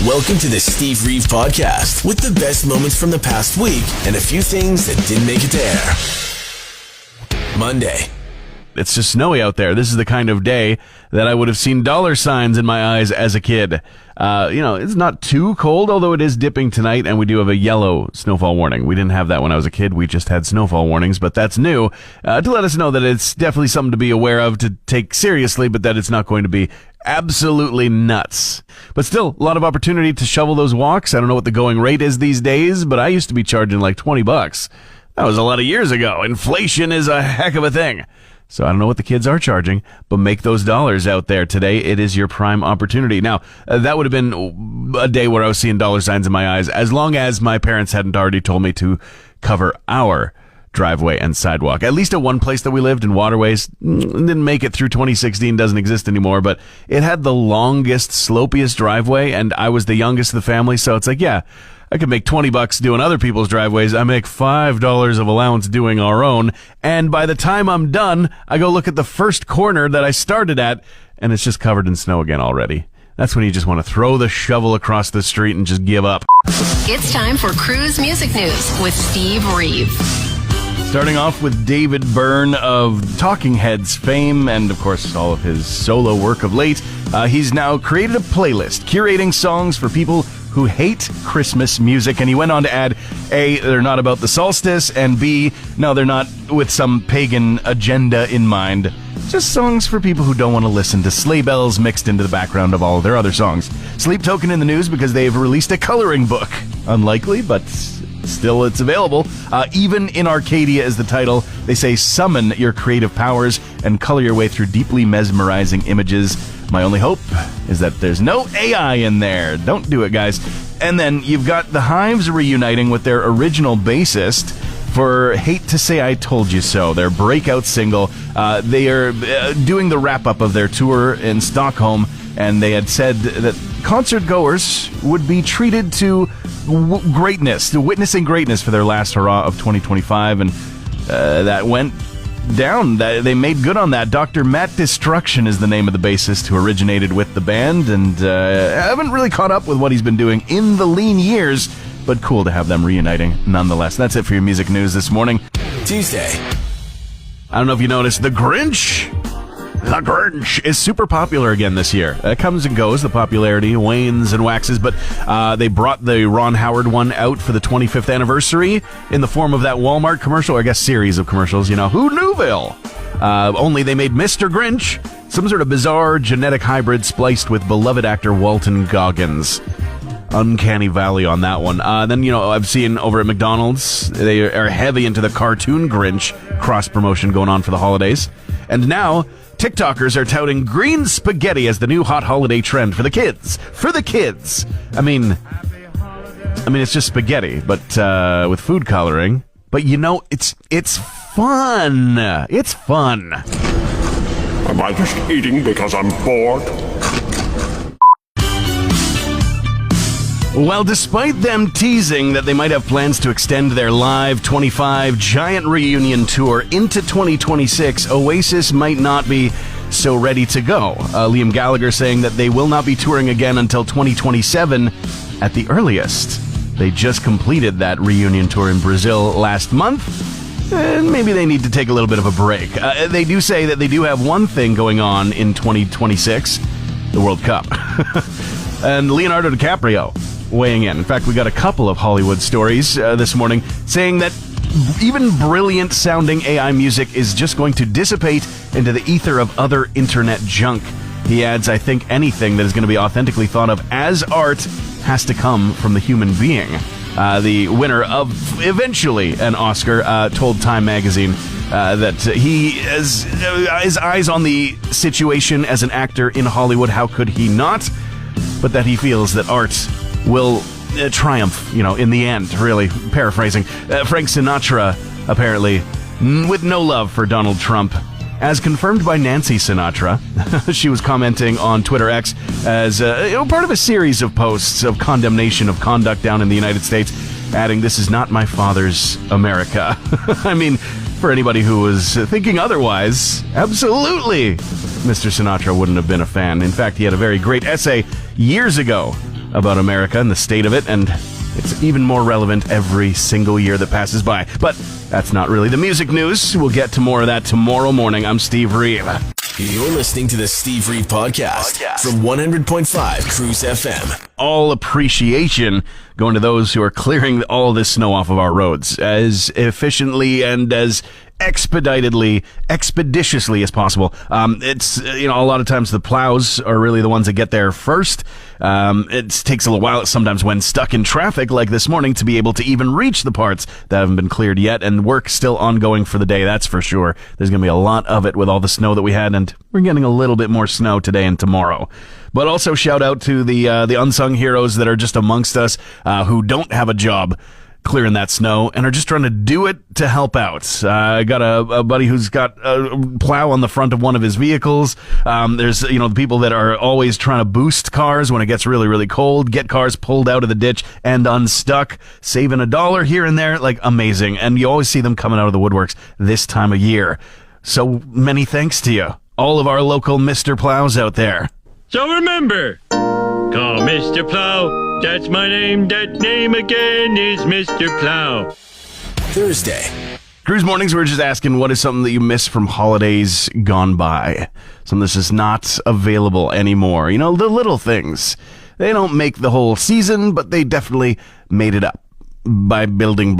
Welcome to the Steve Reeve Podcast with the best moments from the past week and a few things that didn't make it to air. Monday. It's just snowy out there. This is the kind of day that I would have seen dollar signs in my eyes as a kid. It's not too cold, although it is dipping tonight, and we do have a yellow snowfall warning. We didn't have that when I was a kid. We just had snowfall warnings, but that's new to let us know that it's definitely something to be aware of, to take seriously, but that it's not going to be absolutely nuts. But still, a lot of opportunity to shovel those walks. I don't know what the going rate is these days, but I used to be charging like $20. That was a lot of years ago. Inflation is a heck of a thing. So I don't know what the kids are charging, but make those dollars out there today. It is your prime opportunity. Now, that would have been a day where I was seeing dollar signs in my eyes, as long as my parents hadn't already told me to cover our driveway and sidewalk. At least at one place that we lived in Waterways, didn't make it through 2016, doesn't exist anymore, but it had the longest, slopiest driveway, and I was the youngest of the family, so it's like, yeah, I could make $20 doing other people's driveways. I make $5 of allowance doing our own. And by the time I'm done, I go look at the first corner that I started at, and it's just covered in snow again already. That's when you just want to throw the shovel across the street and just give up. It's time for Cruz Music News with Steve Reeve. Starting off with David Byrne of Talking Heads fame and, of course, all of his solo work of late. He's now created a playlist curating songs for people who hate Christmas music, and he went on to add, A, they're not about the solstice, and B, no, they're not with some pagan agenda in mind. Just songs for people who don't want to listen to sleigh bells mixed into the background of all of their other songs. Sleep Token in the news because they've released a coloring book. Unlikely, but still it's available. Even in Arcadia is the title. They say, summon your creative powers and color your way through deeply mesmerizing images. My only hope is that there's no AI in there. Don't do it, guys. And then you've got the Hives reuniting with their original bassist for Hate to Say I Told You So, their breakout single. They are doing the wrap-up of their tour in Stockholm, and they had said that concert goers would be treated to greatness, to witnessing greatness for their last hurrah of 2025, and that went down. They made good on that. Dr. Matt Destruction is the name of the bassist who originated with the band, and I haven't really caught up with what he's been doing in the lean years, but cool to have them reuniting nonetheless. That's it for your music news this morning. Tuesday. I don't know if you noticed, the Grinch is super popular again this year. It comes and goes. The popularity wanes and waxes, but they brought the Ron Howard one out for the 25th anniversary in the form of that Walmart commercial, or I guess series of commercials, Who Knewville? Only they made Mr. Grinch some sort of bizarre genetic hybrid spliced with beloved actor Walton Goggins. Uncanny Valley on that one. Then, I've seen over at McDonald's, they are heavy into the cartoon Grinch cross-promotion going on for the holidays. And now TikTokers are touting green spaghetti as the new hot holiday trend for the kids. For the kids. I mean, it's just spaghetti, but with food coloring. But it's fun. It's fun. Am I just eating because I'm bored? Well, despite them teasing that they might have plans to extend their Live 25 giant reunion tour into 2026, Oasis might not be so ready to go. Liam Gallagher saying that they will not be touring again until 2027 at the earliest. They just completed that reunion tour in Brazil last month, and maybe they need to take a little bit of a break. They do say that they do have one thing going on in 2026, the World Cup. And Leonardo DiCaprio weighing in. In fact, we got a couple of Hollywood stories this morning saying that even brilliant sounding AI music is just going to dissipate into the ether of other internet junk. He adds, I think anything that is going to be authentically thought of as art has to come from the human being. The winner of eventually an Oscar told Time magazine that he has his eyes on the situation as an actor in Hollywood. How could he not? But that he feels that art will triumph, in the end, really. Paraphrasing. Frank Sinatra, apparently, with no love for Donald Trump. As confirmed by Nancy Sinatra, she was commenting on Twitter X as part of a series of posts of condemnation of conduct down in the United States, adding, "This is not my father's America." I mean, for anybody who was thinking otherwise, absolutely, Mr. Sinatra wouldn't have been a fan. In fact, he had a very great essay years ago about America and the state of it, and it's even more relevant every single year that passes by. But that's not really the music news. We'll get to more of that tomorrow morning. I'm Steve Reeve. You're listening to the Steve Reeve Podcast from 100.5 Cruz FM. All appreciation going to those who are clearing all this snow off of our roads as efficiently and as expeditiously as possible. It's, a lot of times the plows are really the ones that get there first. It takes a little while sometimes when stuck in traffic like this morning to be able to even reach the parts that haven't been cleared yet, and work still ongoing for the day, that's for sure. There's going to be a lot of it with all the snow that we had, and we're getting a little bit more snow today and tomorrow. But also shout out to the unsung heroes that are just amongst us who don't have a job clearing that snow and are just trying to do it to help out. I got a buddy who's got a plow on the front of one of his vehicles. There's, the people that are always trying to boost cars when it gets really, really cold, get cars pulled out of the ditch and unstuck, saving $1 here and there, like amazing. And you always see them coming out of the woodworks this time of year. So many thanks to you, all of our local Mr. Plows out there. So remember, call Mr. Plow. That's my name. That name again is Mr. Plow. Thursday. Cruise Mornings, we're just asking what is something that you miss from holidays gone by? Something that's just not available anymore. The little things. They don't make the whole season, but they definitely made it up by being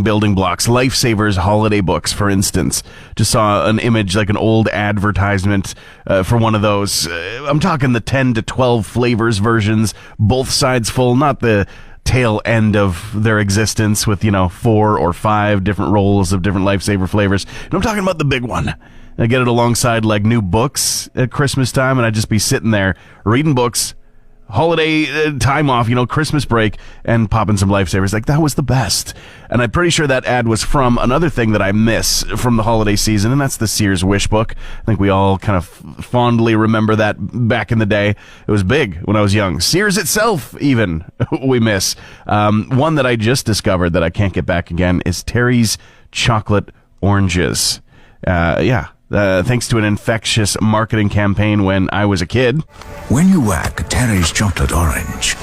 building blocks. Lifesavers holiday books, for instance. Just saw an image, like an old advertisement for one of those. I'm talking the 10 to 12 flavors versions, both sides full, not the tail end of their existence with, 4 or 5 different rolls of different Lifesaver flavors. And I'm talking about the big one. I get it alongside like new books at Christmas time, and I'd just be sitting there reading books, holiday time off, Christmas break, and popping some Lifesavers. Like, that was the best. And I'm pretty sure that ad was from another thing that I miss from the holiday season, and that's the Sears Wish Book. I think we all kind of fondly remember that back in the day. It was big when I was young. Sears itself, even, we miss. One that I just discovered that I can't get back again is Terry's Chocolate Oranges. Thanks to an infectious marketing campaign when I was a kid. When you whack Terry's Chocolate Orange,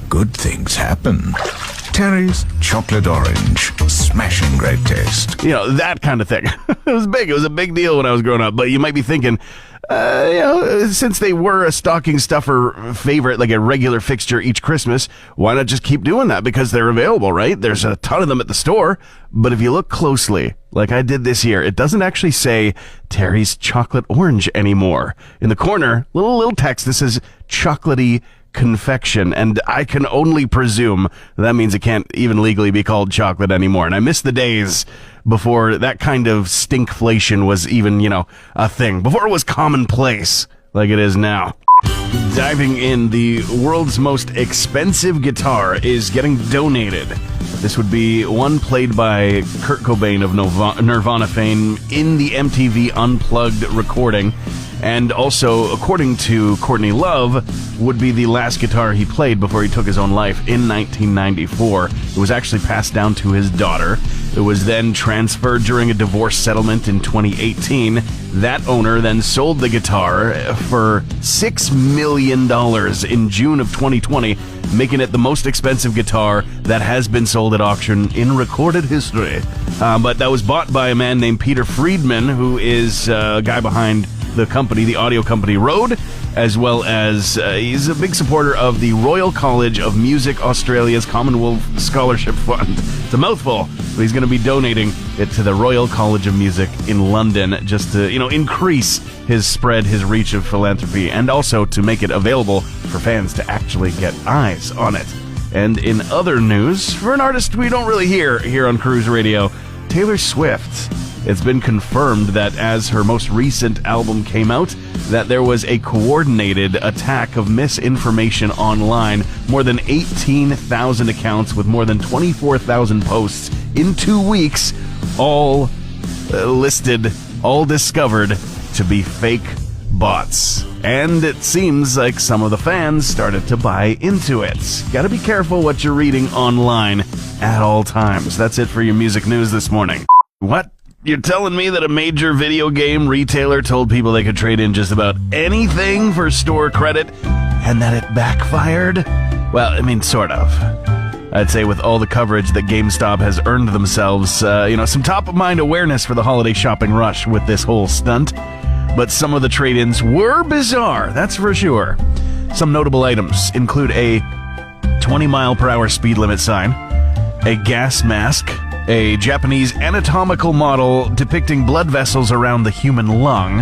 good things happen. Terry's Chocolate Orange. Smashing great taste. That kind of thing. It was big. It was a big deal when I was growing up. But you might be thinking, since they were a stocking stuffer favorite, like a regular fixture each Christmas, why not just keep doing that? Because they're available, right? There's a ton of them at the store. But if you look closely, like I did this year, it doesn't actually say Terry's Chocolate Orange anymore. In the corner, little text that says chocolatey confection, and I can only presume that means it can't even legally be called chocolate anymore. And I miss the days before that kind of stinkflation was even, a thing. Before it was commonplace like it is now. Diving in, the world's most expensive guitar is getting donated. This would be one played by Kurt Cobain of Nirvana fame in the MTV Unplugged recording. And also, according to Courtney Love, would be the last guitar he played before he took his own life in 1994. It was actually passed down to his daughter. It was then transferred during a divorce settlement in 2018. That owner then sold the guitar for $6 million in June of 2020, making it the most expensive guitar that has been sold at auction in recorded history. But that was bought by a man named Peter Friedman, who is a guy behind the company, the audio company Rode, as well as he's a big supporter of the Royal College of Music Australia's Commonwealth Scholarship Fund. It's a mouthful, but he's going to be donating it to the Royal College of Music in London just to, increase his spread, his reach of philanthropy, and also to make it available for fans to actually get eyes on it. And in other news, for an artist we don't really hear here on Cruise Radio, Taylor Swift. It's been confirmed that as her most recent album came out, that there was a coordinated attack of misinformation online. More than 18,000 accounts with more than 24,000 posts in 2 weeks, all listed, all discovered to be fake bots. And it seems like some of the fans started to buy into it. Gotta be careful what you're reading online at all times. That's it for your music news this morning. What? You're telling me that a major video game retailer told people they could trade in just about anything for store credit and that it backfired? Well, I mean, sort of. I'd say with all the coverage that GameStop has earned themselves, some top-of-mind awareness for the holiday shopping rush with this whole stunt. But some of the trade-ins were bizarre, that's for sure. Some notable items include a 20-mile-per-hour speed limit sign, a gas mask, a Japanese anatomical model depicting blood vessels around the human lung,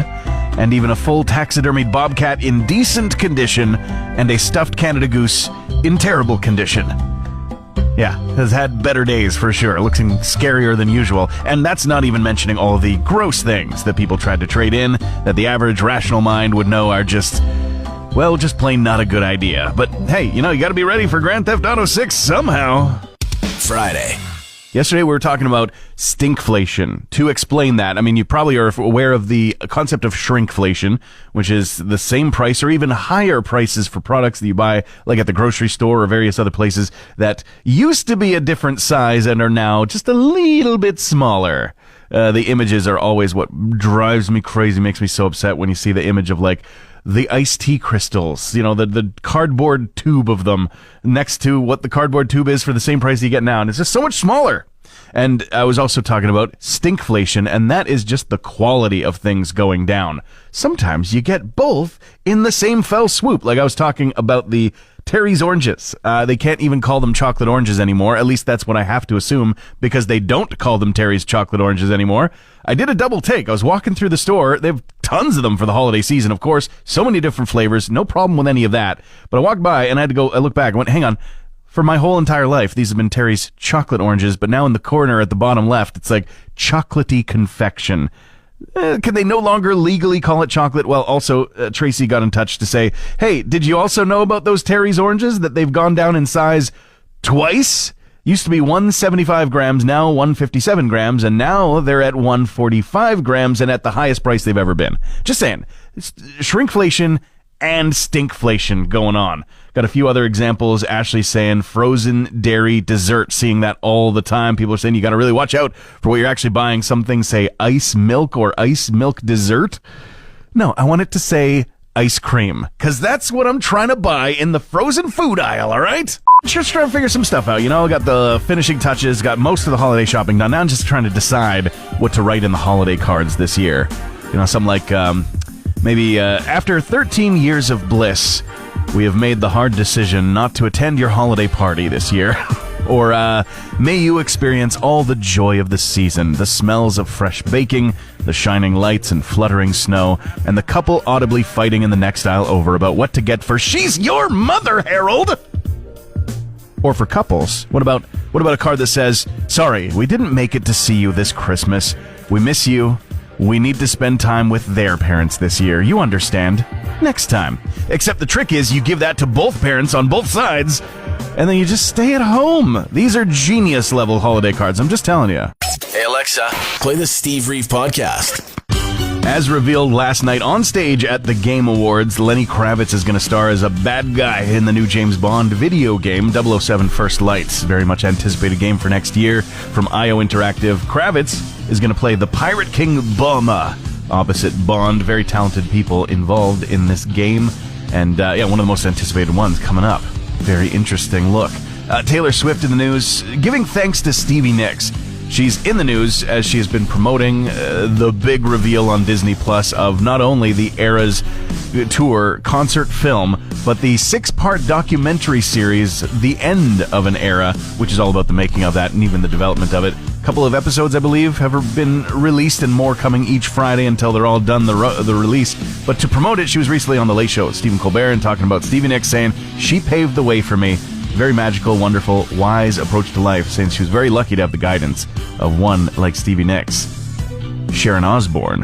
and even a full taxidermied bobcat in decent condition, and a stuffed Canada goose in terrible condition. Yeah, has had better days for sure, looking scarier than usual, and that's not even mentioning all the gross things that people tried to trade in that the average rational mind would know are just plain not a good idea. But hey, you gotta be ready for Grand Theft Auto 6 somehow. Friday. Yesterday we were talking about STINKflation. To explain that, I mean, you probably are aware of the concept of shrinkflation, which is the same price or even higher prices for products that you buy, like at the grocery store or various other places that used to be a different size and are now just a little bit smaller. The images are always what drives me crazy, makes me so upset when you see the image of, like, the iced tea crystals, the cardboard tube of them next to what the cardboard tube is for the same price you get now. And it's just so much smaller. And I was also talking about stinkflation, and that is just the quality of things going down. Sometimes you get both in the same fell swoop. Like I was talking about the Terry's oranges. They can't even call them chocolate oranges anymore. At least that's what I have to assume, because they don't call them Terry's chocolate oranges anymore. I did a double take. I was walking through the store. They have tons of them for the holiday season, of course. So many different flavors. No problem with any of that. But I walked by and I looked back and went, hang on. For my whole entire life, these have been Terry's chocolate oranges, but now in the corner at the bottom left, it's like chocolatey confection. Can they no longer legally call it chocolate? Well, also, Tracy got in touch to say, hey, did you also know about those Terry's oranges, that they've gone down in size twice? Used to be 175 grams, now 157 grams, and now they're at 145 grams and at the highest price they've ever been. Just saying, it's shrinkflation and stinkflation going on. Got a few other examples. Ashley saying frozen dairy dessert, seeing that all the time. People are saying you got to really watch out for what you're actually buying. Some things say ice milk or ice milk dessert. No, I want it to say ice cream, because that's what I'm trying to buy in the frozen food aisle, all right? Just trying to figure some stuff out, got the finishing touches, got most of the holiday shopping done. Now I'm just trying to decide what to write in the holiday cards this year. Some like, maybe after 13 years of bliss, we have made the hard decision not to attend your holiday party this year. Or, may you experience all the joy of the season, the smells of fresh baking, the shining lights and fluttering snow, and the couple audibly fighting in the next aisle over about what to get for She's Your Mother, Harold! Or for couples, what about a card that says, sorry, we didn't make it to see you this Christmas. We miss you. We need to spend time with their parents this year. You understand. Next time. Except the trick is you give that to both parents on both sides, and then you just stay at home. These are genius-level holiday cards, I'm just telling you. Hey, Alexa, play the Steve Reeve podcast. As revealed last night on stage at the Game Awards, Lenny Kravitz is going to star as a bad guy in the new James Bond video game, 007 First Lights. Very much anticipated game for next year from IO Interactive. Kravitz is going to play the Pirate King Bulma opposite Bond. Very talented people involved in this game. And, one of the most anticipated ones coming up. Very interesting look. Taylor Swift in the news, giving thanks to Stevie Nicks. She's in the news as she has been promoting the big reveal on Disney Plus of not only the Eras Tour concert film, but the 6-part documentary series, The End of an Era, which is all about the making of that and even the development of it. A couple of episodes, I believe, have been released and more coming each Friday until they're all done, the release. But to promote it, she was recently on The Late Show with Stephen Colbert and talking about Stevie Nicks, saying, she paved the way for me. Very magical, wonderful, wise approach to life, saying she was very lucky to have the guidance of one like Stevie Nicks. Sharon Osbourne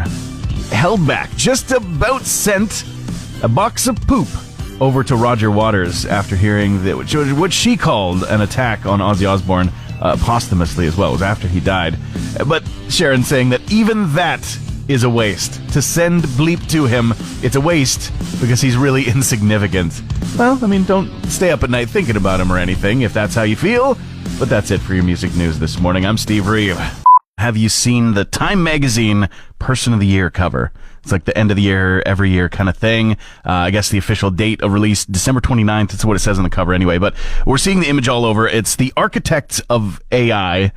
held back, just about sent a box of poop over to Roger Waters after hearing that what she called an attack on Ozzy Osbourne posthumously as well. It was after he died. But Sharon saying that even that is a waste. To send bleep to him, it's a waste because he's really insignificant. Well, I mean, don't stay up at night thinking about him or anything if that's how you feel. But that's it for your music news this morning. I'm Steve Reeve. Have you seen the Time Magazine Person of the Year cover? It's like the end of the year, every year kind of thing. I guess the official date of release, December 29th. That's what it says on the cover anyway. But we're seeing the image all over. It's the architects of AI.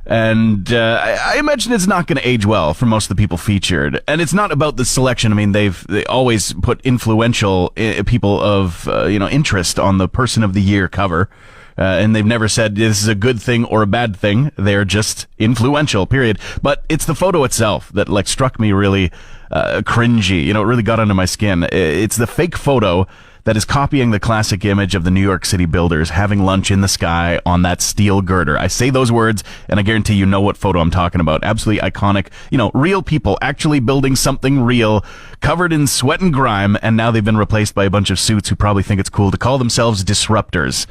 And I imagine it's not going to age well for most of the people featured. And it's not about the selection. I mean, they always put influential people of interest on the Person of the Year cover. And they've never said this is a good thing or a bad thing. They're just influential, period. But it's the photo itself that struck me really cringy. It really got under my skin. It's the fake photo that is copying the classic image of the New York City builders having lunch in the sky on that steel girder. I say those words, and I guarantee you know what photo I'm talking about. Absolutely iconic. Real people actually building something real, covered in sweat and grime, and now they've been replaced by a bunch of suits who probably think it's cool to call themselves disruptors.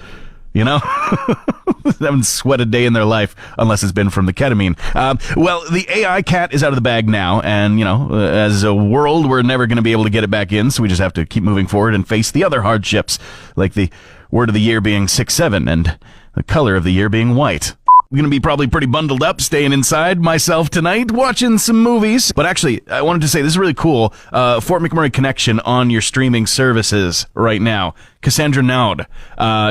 Haven't sweat a day in their life unless it's been from the ketamine. Well, the AI cat is out of the bag now, and, as a world, we're never going to be able to get it back in, so we just have to keep moving forward and face the other hardships, like the word of the year being 6-7 and the color of the year being white. I'm going to be probably pretty bundled up, staying inside myself tonight, watching some movies. But actually, I wanted to say, this is really cool. Fort McMurray connection on your streaming services right now. Cassandra Naud.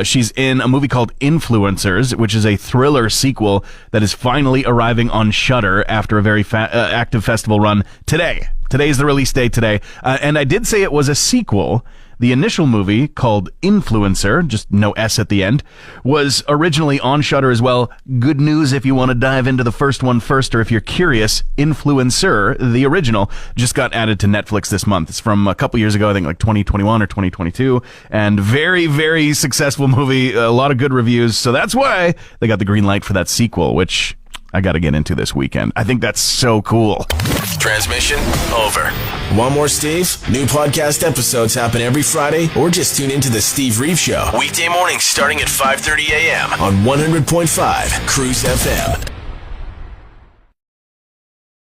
She's in a movie called Influencers, which is a thriller sequel that is finally arriving on Shudder after a very active festival run today. Today's the release day today. And I did say it was a sequel. The initial movie, called Influencer, just no S at the end, was originally on Shudder as well. Good news if you want to dive into the first one first, or if you're curious, Influencer, the original, just got added to Netflix this month. It's from a couple years ago, I think 2021 or 2022, and very, very successful movie, a lot of good reviews, so that's why they got the green light for that sequel, which I got to get into this weekend. I think that's so cool. Transmission over. Want more Steve? New podcast episodes happen every Friday, or just tune into the Steve Reeve Show. Weekday mornings starting at 5:30 a.m. on 100.5 Cruz FM.